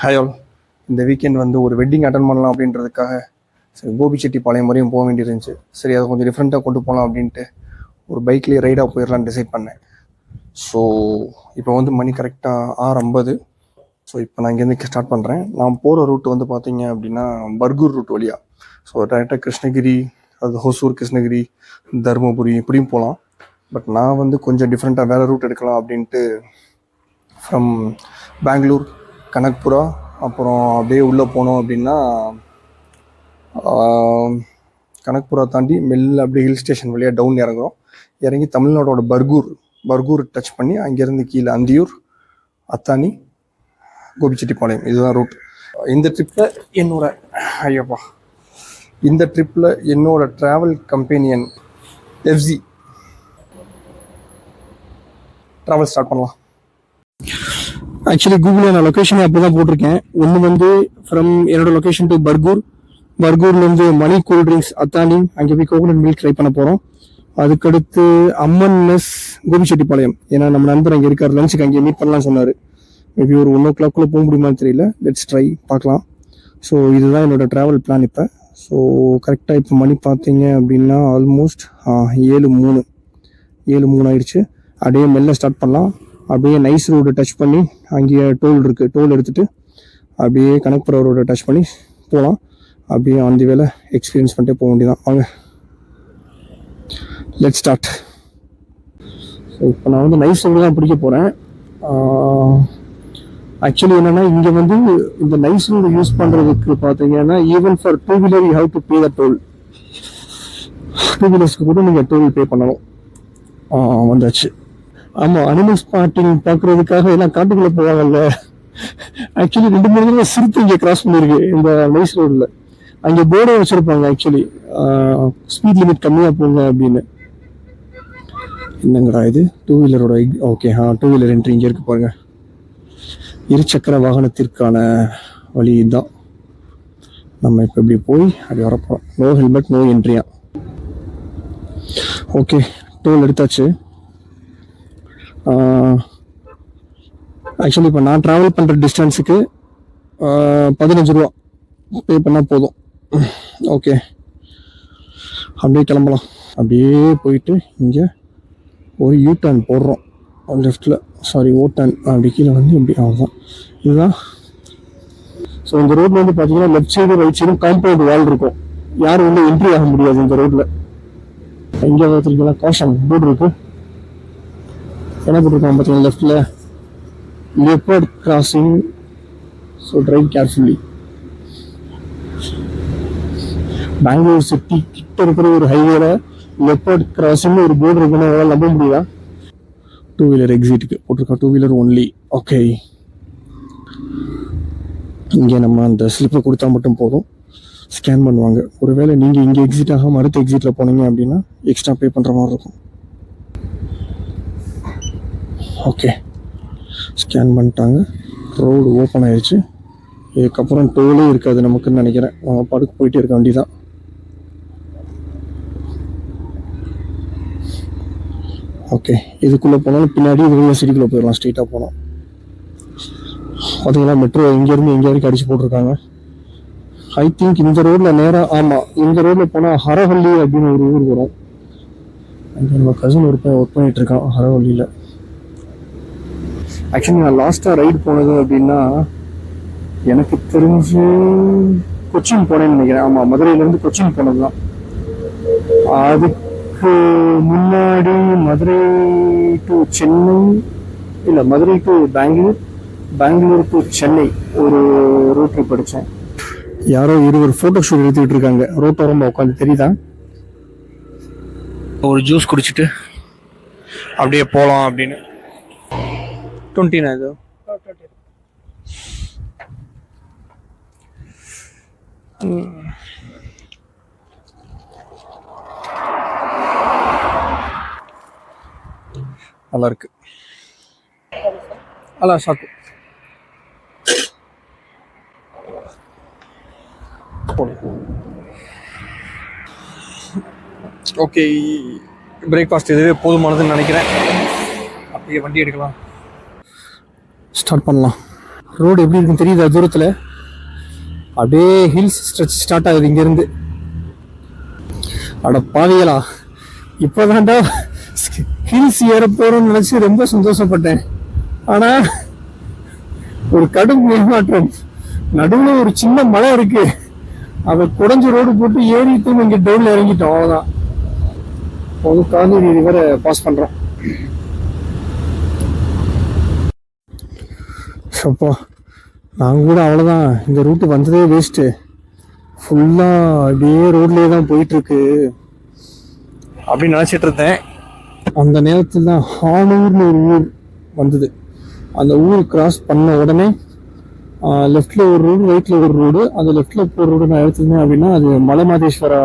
Hi all. இந்த weekend வந்து ஒரு வெட்டிங் அட்டன் பண்ணலாம் அப்படின்றதுக்காக சரி கோபிச்செட்டிப்பாளையம் வரையும் போக வேண்டியிருந்துச்சு. சரி அதை கொஞ்சம் டிஃப்ரெண்ட்டாக கொண்டு போகலாம் அப்படின்ட்டு ஒரு பைக்லேயே ரைடாக போயிடலான்னு டிசைட் பண்ணேன். ஸோ இப்போ வந்து மணி கரெக்டாக 6:50. ஸோ இப்போ நான் இங்கேருந்து ஸ்டார்ட் பண்ணுறேன். நான் போகிற ரூட் வந்து பார்த்தீங்க அப்படின்னா பர்கூர் ரூட் வழியாக. ஸோ டேரெக்டாக கிருஷ்ணகிரி, அது ஹொசூர், கிருஷ்ணகிரி, தருமபுரி இப்படியும் போகலாம். பட் நான் வந்து கொஞ்சம் டிஃப்ரெண்ட்டாக வேறு ரூட் எடுக்கலாம் அப்படின்ட்டு ஃப்ரம் பெங்களூர், கனக்புரா, அப்புறம் அப்படியே உள்ளே போனோம் அப்படின்னா கனக்புரா தாண்டி மெல்ல அப்படியே ஹில் ஸ்டேஷன் வழியாக டவுன் இறங்குறோம். இறங்கி தமிழ்நாடோட பர்கூர் டச் பண்ணி அங்கேருந்து கீழே அந்தியூர், அத்தானி, கோபிச்செட்டிப்பாளையம், இதுதான் ரூட். இந்த ட்ரிப்பில் என்னோட travel companion FG travel start பண்ணலாம். ஆக்சுவலி கூகுளில் நான் லொக்கேஷன் அப்படி தான் போட்டிருக்கேன். ஒன்று வந்து ஃப்ரம் என்னோட லொக்கேஷன் டு பர்கூர்லேருந்து மணி கூல் ட்ரிங்க்ஸ், அத்தானி, அங்கே போய் கோகோனட் மில்க் ட்ரை பண்ண போகிறோம். அதுக்கடுத்து அம்மன் மெஸ், கோபிச்செட்டிப்பாளையம். ஏன்னா நம்ம நண்பர் அங்கே இருக்கார், லஞ்சுக்கு அங்கே மீட் பண்ணலாம்னு சொன்னார். மேபி ஒரு 1 o'clock போக முடியுமான்னு தெரியல. லெட்ஸ் ட்ரை பார்க்கலாம். ஸோ இதுதான் என்னோடய ட்ராவல் பிளான் இப்போ. ஸோ கரெக்டாக இப்போ மணி பார்த்தீங்க அப்படின்னா ஆல்மோஸ்ட் 7:03 ஆயிடுச்சு. அப்படியே மெல்ல ஸ்டார்ட் பண்ணலாம். அப்படியே நைஸ் ரோடு டச் பண்ணி அங்கேயே டோல் இருக்குது, டோல் எடுத்துகிட்டு அப்படியே கனக்புரா ரோடை டச் பண்ணி போகலாம். அப்படியே அந்த வேலை எக்ஸ்பீரியன்ஸ் பண்ணிட்டே போக வேண்டியதான். வாங்க, லெட்ஸ் ஸ்டார்ட். ஸோ இப்போ நான் வந்து நைஸ் ரோடு தான் பிடிக்க போகிறேன். ஆக்சுவலி என்னென்னா இங்கே வந்து இந்த நைஸ் ரோடு யூஸ் பண்ணுறதுக்கு பார்த்தீங்கன்னா even for 2-wheeler you have to pay the toll. 2-wheelersக்கு கூட நீங்கள் டோல் பே பண்ணணும். வந்தாச்சு. ஆமாம், அனிமல் ஸ்பாட்டிங் பார்க்குறதுக்காக எல்லாம் காட்டுக்குள்ளே போவாங்கல்ல. ஆக்சுவலி 2-3 தடவை சிறுத்தை இங்கே கிராஸ் பண்ணியிருக்கு இந்த நைஸ் ரோடில். அங்கே போர்டை வச்சுருப்பாங்க ஆக்சுவலி ஸ்பீட் லிமிட் கம்மியாக போங்க அப்படின்னு. என்னங்கடா இது 2-wheelerோட ஓகே 2-wheeler என்ட்ரி இங்கே இருக்கு பாருங்க. இருசக்கர வாகனத்திற்கான வழி இதுதான். நம்ம இப்போ இப்படி போய் அப்படி வரப்போம். நோ ஹெல்மெட் நோ என்ட்ரியா. ஓகே, டோல் எடுத்தாச்சு. ஆக்சுவலி இப்போ நான் ட்ராவல் பண்ணுற டிஸ்டன்ஸுக்கு 15 ரூபா பே பண்ணால் போதும். ஓகே, அப்படியே கிளம்பலாம். அப்படியே போயிட்டு இங்கே ஒரு யூ-டர்ன் போடுறோம் லெஃப்டில், சாரி ஓ-டர்ன். அப்படி கீழே வந்து இப்படி ஆகும். இதுதான். ஸோ இந்த ரோட்டில் வந்து பார்த்தீங்கன்னா லெஃப்ட் சைடு ரைட் சைடும் காம்பவுண்ட் வால் இருக்கும். யாரும் வந்து என்ட்ரி ஆக முடியாது இந்த ரோட்டில். இங்கே பார்த்துருக்கீங்களா காஷன் போர்டு இருக்கு. என்ன போட்டிருக்காங்க பார்த்தீங்கன்னா லெஃப்டில் leopard crossing, so drive carefully. Bangalore city கிட்ட இருக்கிற ஒரு ஹைவேல லெப்பர்ட் கிராசிங் ஒரு போர்டு இருக்குன்னு எவ்வளோ நம்ப முடியுதா? 2-wheeler எக்ஸிட்டுக்கு போட்டிருக்கோம். 2-wheeler only. ஓகே, இங்கே நம்ம அந்த ஸ்லிப்பை கொடுத்தா மட்டும் போதும், ஸ்கேன் பண்ணுவாங்க. ஒருவேளை நீங்கள் இங்கே எக்ஸிட் ஆகாமல் அடுத்த எக்ஸிட்டில் போனீங்க அப்படின்னா எக்ஸ்ட்ரா பே பண்ணுற மாதிரி இருக்கும். ஓகே, ஸ்கேன் பண்ணிட்டாங்க. ரோடு ஓப்பன் ஆயிடுச்சு. இதுக்கப்புறம் டோலே இருக்காது நமக்குன்னு நினைக்கிறேன். நம்ம பாட்டுக்கு போயிட்டே இருக்க வேண்டியதான். ஓகே, இதுக்குள்ளே போனாலும் பின்னாடி இதுக்குள்ள சிட்டிக்குள்ளே போயிடலாம். ஸ்ட்ரெயிட்டாக போனோம். பார்த்தீங்கன்னா மெட்ரோ இங்கேருந்து எங்கே வரைக்கும் அடிச்சு போட்டிருக்காங்க. ஐ திங்க் இந்த ரோட்டில் நேராக, ஆமாம் இந்த ரோட்டில் போனால் ஹரஹள்ளி அப்படின்னு ஒரு ஊர் வரும். அங்கே நம்ம கசின் ஒர்க் பண்ணிட்டு இருக்கான் ஹரஹள்ளியில். ஆக்சுவலி நான் லாஸ்ட்டாக ரைடு போனது அப்படின்னா எனக்கு தெரிஞ்சு கொச்சின் போனேன்னு நினைக்கிறேன். ஆமாம், மதுரையிலேருந்து கொச்சின் போனது தான். அதுக்கு முன்னாடி மதுரை டு சென்னை, இல்லை மதுரை டு பெங்களூர் டு சென்னை ஒரு ரோட் ட்ரிப் படித்தேன். யாரோ இருவர் ஃபோட்டோ ஷூட் எடுத்துக்கிட்டு இருக்காங்க ரோட்டோரமாக உட்காந்து, தெரியுதா? ஒரு ஜூஸ் குடிச்சிட்டு அப்படியே போகலாம் அப்படின்னு. 20 இது நல்லா இருக்கு. ಅಲ್ಲ ಸಾಕು. ஓகே, பிரேக்ஃபாஸ்ட் இதுவே போதுமானதுன்னு நினைக்கிறேன். அப்படியே வண்டி எடுக்கலாம், ஸ்டார்ட் பண்ணலாம். ரோடு எப்படி இருக்குன்னு தெரியுதா தூரத்தில்? அப்படியே ஹில்ஸ் ஸ்டார்ட் ஆகுது இங்கேருந்து. அட பாவிகளா, இப்போதான்டா ஹில்ஸ் ஏற போகிறோம்னு நினச்சி ரொம்ப சந்தோஷப்பட்டேன். ஆனால் ஒரு கடும் ஏமாற்றம். நடுவில் ஒரு சின்ன மலை இருக்கு, அதை குடஞ்சி ரோடு போட்டு ஏறிட்டு இங்கே டவுனில் இறங்கிட்டோம். அவ்வளோதான். ஒரு காவேரி ரிவரை பாஸ் பண்ணுறோம். அப்பா, நாங்கள் கூட அவ்வளோதான், இந்த ரூட்டு வந்ததே வேஸ்ட்டு. ஃபுல்லாக அப்படியே ரோட்லேயே தான் போயிட்டுருக்கு அப்படின்னு நினச்சிட்டு இருந்தேன். அந்த நேரத்தில் தான் ஹானூர்னு ஒரு ஊர் வந்தது. அந்த ஊர் கிராஸ் பண்ண உடனே லெஃப்டில் ஒரு ரோடு, ரைட்டில் ஒரு ரோடு. அந்த லெஃப்டில் போகிற ரோடு நான் எடுத்துருந்தேன் அப்படின்னா அது மலைமாதேஸ்வரா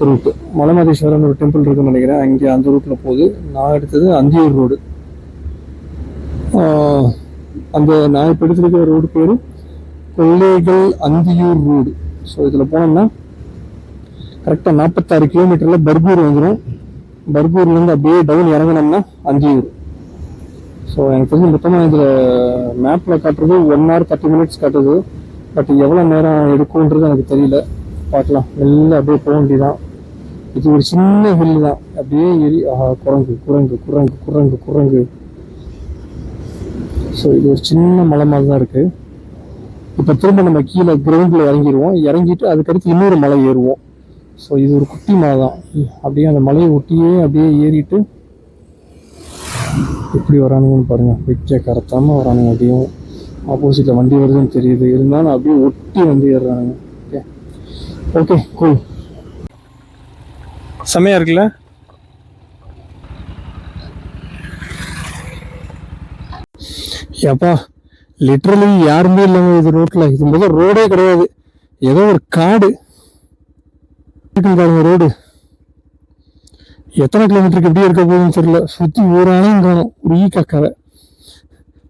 ரூட்டு. மலைமாதேஸ்வரன் ஒரு டெம்பிள் இருக்குன்னு நினைக்கிறேன், அங்கே அந்த ரூட்டில் போகுது. நான் எடுத்தது அந்தியூர் ரோடு. அந்த நான் இப்போ எடுத்துருக்கிற ரோடு பேர் கொள்ளைகள் அந்தியூர் ரோடு. ஸோ இதில் போனோம்னா கரெக்டாக 46 கிலோமீட்டரில் பர்கூர் வந்துடும். பர்கூர்லேருந்து அப்படியே டவுன் இறங்கினோம்னா அந்தியூர். ஸோ எனக்கு தெரிஞ்சு மொத்தமாக இதில் மேப்பில் காட்டுறது 1 hour 30 minutes காட்டுது. பட் எவ்வளோ நேரம் எடுக்கும்ன்றது எனக்கு தெரியல. பார்க்கலாம், வெளில அப்படியே போக வேண்டியதான். இது ஒரு சின்ன ஹில் தான், அப்படியே ஏறி குரங்கு குரங்கு குரங்கு குரங்கு குரங்கு. ஸோ இது ஒரு சின்ன மலை மாதிரி தான் இருக்குது. இப்போ திரும்ப நம்ம கீழே கிரவுண்டில் இறங்கிடுவோம். இறங்கிட்டு அதுக்கடுத்து இன்னொரு மலை ஏறுவோம். ஸோ இது ஒரு குட்டி மலை தான். அப்படியே அந்த மலையை ஒட்டியே அப்படியே ஏறிட்டு எப்படி வரானுங்கன்னு பாருங்கள். வெச்ச கரத்தாமல் வரானுங்க. அப்படியும் ஆப்போசிட்டில் வண்டி வருதுன்னு தெரியுது, இருந்தாலும் அப்படியே ஒட்டி வந்து ஏறுறானுங்க. Okay okay cool. செமையாக இருக்குல்ல? ஏப்பா, லிட்ரலி யாருமே இல்லைங்க இது ரோட்டில். இது முதல் ரோடே கிடையாது, ஏதோ ஒரு காடு பாருங்க. ரோடு எத்தனை கிலோமீட்டருக்கு எப்படி இருக்க போகுதுன்னு தெரியல. சுற்றி ஊரானையும் காணும், ஒரு ஈக்காக்காவை.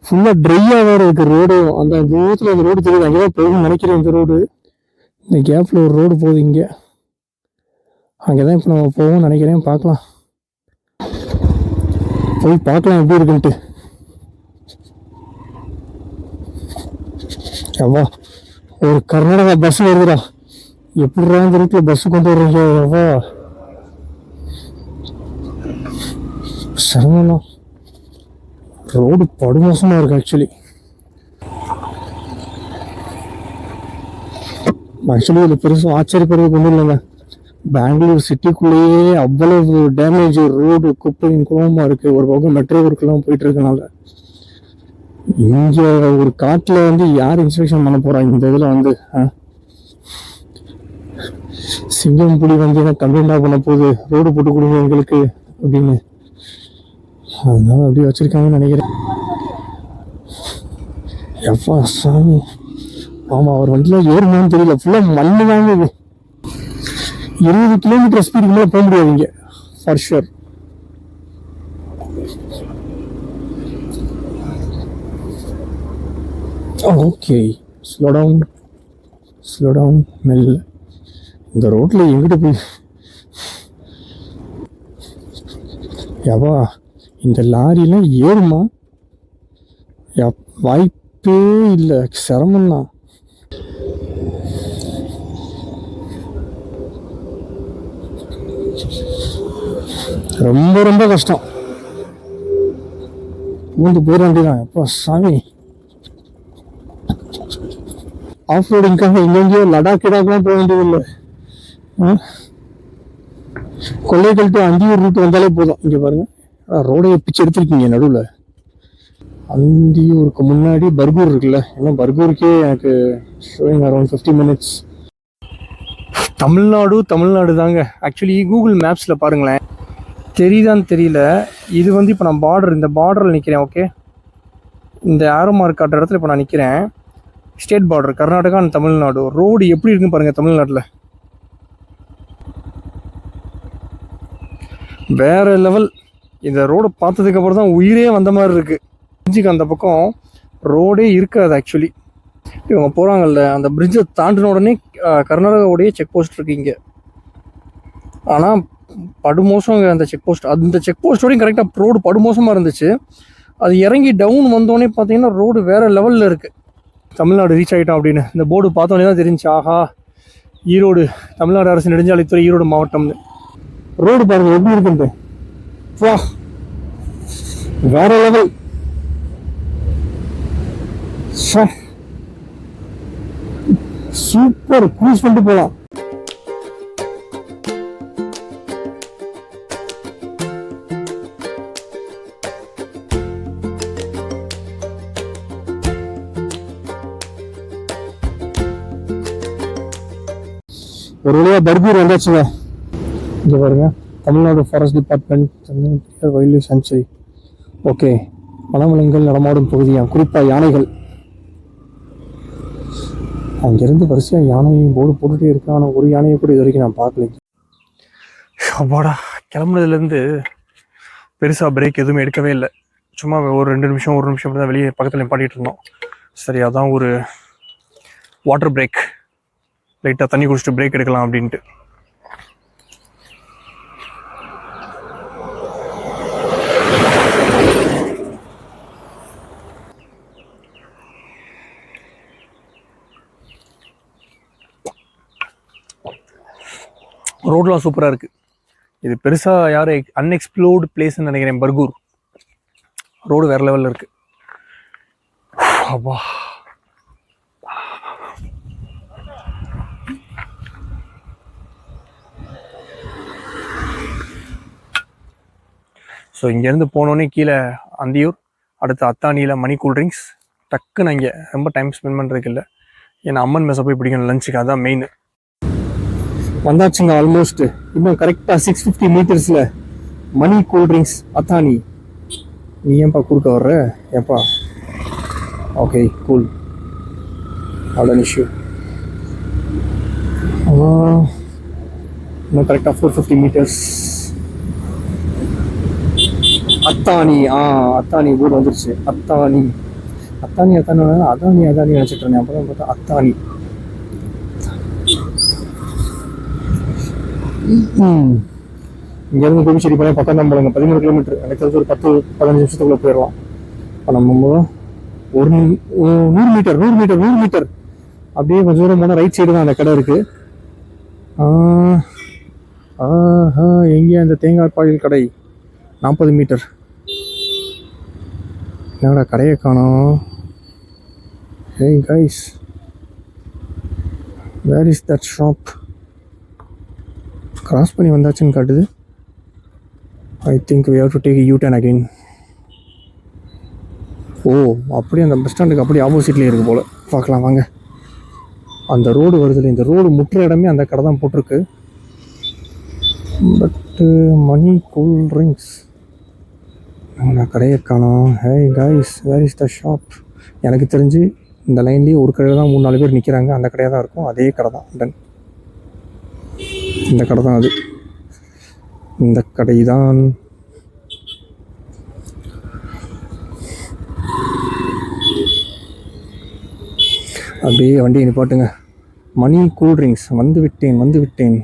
ஃபுல்லாக ட்ரையாக வேறு இருக்குது ரோடு. அந்த தூரத்தில் அந்த ரோடு தெரியுது, அங்கே தான் போகுதுன்னு நினைக்கிறேன். இந்த ரோடு, இந்த கேப்பில் ஒரு ரோடு போகுது இங்கே. அங்கே தான் இப்போ நம்ம போவோம்னு நினைக்கிறேன். பார்க்கலாம், போய் பார்க்கலாம் எப்படி இருக்குன்ட்டு. எவ்வா, ஒரு கர்நாடகா பஸ் வருதுடா. எப்படிடா இந்த ரூட்டில் பஸ்ஸு கொண்டு வர்றீங்க? எவ்வா சிரமம். ரோடு படுமோசமாக இருக்கு ஆக்சுவலி. இது பெருசும் ஆச்சரியப்படுறதுக்கு ஒன்றும் இல்லைங்க. பெங்களூர் சிட்டிக்குள்ளேயே அவ்வளவு டேமேஜ் ரோடு, குப்பையும் குளமாக இருக்குது. ஒரு பக்கம் மெட்ரோ ஒர்க்கெல்லாம் போயிட்டு இருக்கனால இங்கே ஒரு காட்டில் வந்து யார் இன்ஸ்பெக்ஷன் பண்ண போகிறாங்க? இந்த இதில் வந்து சிங்கம் புலி வந்து என்ன கம்ப்ளைண்டாக பண்ண போகுது, ரோடு போட்டு கொடுங்க எங்களுக்கு அப்படின்னு. அதனால அப்படி வச்சுருக்காங்கன்னு நினைக்கிறேன். எப்பா சாமி, ஆமாம், அவர் வண்டியில் ஏறுமான்னு தெரியல. ஃபுல்லாக மண்ணு தாங்க. இது 20 கிலோமீட்டர் ஸ்பீடுக்கு மேலே போக முடியாது இங்கே for sure. Okay, slow down மெல்ல. இந்த ரோட்டில் எங்கிட்ட போய் எவா இந்த லாரிலாம் ஏறுமா? வாய்ப்பே இல்லை, சிரமம்தான். ரொம்ப ரொம்ப கஷ்டம். பூந்து போயிட வேண்டியதான். எப்போ சாமி, ஆஃப் ரோடிங்காக எங்கெங்கேயோ லடாக்லாம் போக வேண்டியதில்லை. கொள்ளைகள் டு அந்தியூர் ரூட் வந்தாலே போதும். இங்கே பாருங்க, ரோடையை பிச்சு எடுத்துருக்கீங்க நடுவில். அந்தியூருக்கு முன்னாடி பர்கூர் இருக்குல்ல, ஏன்னா பர்கூருக்கே எனக்கு ஷோயிங் அரௌண்ட் 50 minutes. தமிழ்நாடு தாங்க. ஆக்சுவலி கூகுள் மேப்ஸில் பாருங்களேன், தெரியுதான்னு தெரியல. இது வந்து இப்போ நான் இந்த பார்டரில் நிற்கிறேன். ஓகே, இந்த ஆரோ மார்க் காட்டுற இடத்துல இப்போ நான் நிற்கிறேன். State border Karnataka and Tamil Nadu. Road எப்படி இருக்குன்னு பாருங்கள். தமிழ்நாட்டில் வேறு லெவல். இந்த ரோடு பார்த்ததுக்கப்புறம் தான் உயிரே வந்த மாதிரி இருக்குது. பிரிட்ஜுக்கு அந்த பக்கம் ரோடே இருக்காது ஆக்சுவலி. இவங்க போகிறாங்கல்ல, அந்த பிரிட்ஜை தாண்டின உடனே கர்நாடகாவுடைய செக் போஸ்ட் இருக்குது இங்கே. ஆனால் படுமோசம் அந்த செக் போஸ்ட். அந்த செக் போஸ்ட்டோடையும் கரெக்டாக ரோடு படுமோசமாக இருந்துச்சு. அது இறங்கி டவுன் வந்தோடனே பார்த்தீங்கன்னா ரோடு வேறு லெவலில் இருக்குது. தமிழ்நாடு ரீச் ஆகிட்டோம் அப்படின்னு. இந்த போர்டு பார்த்தோன்னே தான் தெரிஞ்சு, ஆஹா ஈரோடு, தமிழ்நாடு அரசு நெடுஞ்சாலைத்துறை ஈரோடு மாவட்டம்னு. ரோடு பாருங்க எப்படி இருக்குன்ட்டு, வா வேற லெவல். சூப்பர், க்ரூஸ் பண்ணிட்டு போகலாம். ஒரு வழியாக பர்கூர் வந்தாச்சுங்க. இங்கே பாருங்க, Tamil Nadu forest department, Tamil Nadu wild life sanctuary. Okay, வனவிலங்குகள் நடமாடும் பகுதியாக, குறிப்பாக யானைகள். அங்கேருந்து வரிசையாக யானையும் போர்டு போட்டுகிட்டே இருக்கு. ஆனால் ஒரு யானையை கூட இது வரைக்கும் நான் பார்க்கல. அப்பாடா, கிளம்புனதுலேருந்து பெருசாக பிரேக் எதுவுமே எடுக்கவே இல்லை. சும்மா ஒரு 2 நிமிஷம் 1 நிமிஷம் தான் வெளியே பக்கத்தில் நிப்பாட்டிகிட்டு இருந்தோம். சரி, அதான் ஒரு வாட்டர் பிரேக், லைட்டாக தண்ணி குடிச்சிட்டு பிரேக் எடுக்கலாம் அப்படின்ட்டு. ரோடெலாம் சூப்பராக இருக்குது. இது பெருசாக யாரும் அன்எக்ஸ்ப்ளோர்டு பிளேஸ்ன்னு நினைக்கிறேன். பர்கூர் ரோடு வேறு லெவலில் இருக்குது. அப்பா, ஸோ இங்கேருந்து போனோன்னே கீழே அந்தியூர், அடுத்து அத்தானியில் மணி கூல்ட்ரிங்க்ஸ். டக்குன்னு இங்கே ரொம்ப டைம் ஸ்பெண்ட் பண்ணுறதுக்கு இல்லை, ஏன்னா அம்மன் மெஸ்ஸை போய் பிடிக்கணும் லஞ்சுக்கு, அதுதான் மெயின். வந்தாச்சுங்க ஆல்மோஸ்ட். இன்னும் கரெக்டாக 650 மீட்டர்ஸில் மணி கூல்ட்ரிங்க்ஸ் அத்தானி. நீ ஏன்பா குறுக்க வர்ற? ஏப்பா, ஓகே கூல், அவ்வளோ இஷ்யூ. இன்னும் கரெக்டாக 450 மீட்டர்ஸ் அத்தானி. அத்தானி ஊர் வந்துருச்சு. அத்தானி அதானி நினச்சிட்டு இருந்தேன். அப்போ தான் பார்த்தா அத்தானி. இங்கேருந்து புதுச்சேரி போனால் பக்கம் தான் போடுங்க, 13 கிலோமீட்டர். எனக்கு தெரிஞ்சு ஒரு 10-15 நிமிஷத்துக்குள்ளே போயிடலாம். இப்போ நம்ம ஒரு 100 மீட்டர் அப்படியே கொஞ்சம் தூரம் போனால் ரைட் சைடு தான் அந்த கடை இருக்குது. எங்கேயா இந்த தேங்காய் பாயில் கடை? 40 மீட்டர். என்னடா கடையை காணோம். Hey guys, where is that shop? Cross பண்ணி வந்தாச்சுன்னு காட்டுது. I think we have to take U turn again. ஓ, அப்படியே அந்த பஸ் ஸ்டாண்டுக்கு அப்படியே ஆப்போசிட்லேயே இருக்குது போல். பார்க்கலாம் வாங்க. அந்த ரோடு வருது, இந்த ரோடு முற்ற இடமே அந்த கடை தான் போட்டிருக்கு. பட்டு மணி கூல்ட்ரிங்க்ஸ் நான் கடையை காணோம். Hey guys, where is the shop? எனக்கு தெரிஞ்சு இந்த லைன்லேயே ஒரு கடையில் தான் 3-4 பேர் நிற்கிறாங்க. அந்த கடையாக தான் இருக்கும். அதே கடை தான். டன், இந்த கடை தான் அது. இந்த கடை தான். அப்படியே வண்டியை நிப்பாட்டுங்க. மணி கூல்ட்ரிங்க்ஸ் வந்து விட்டேன்.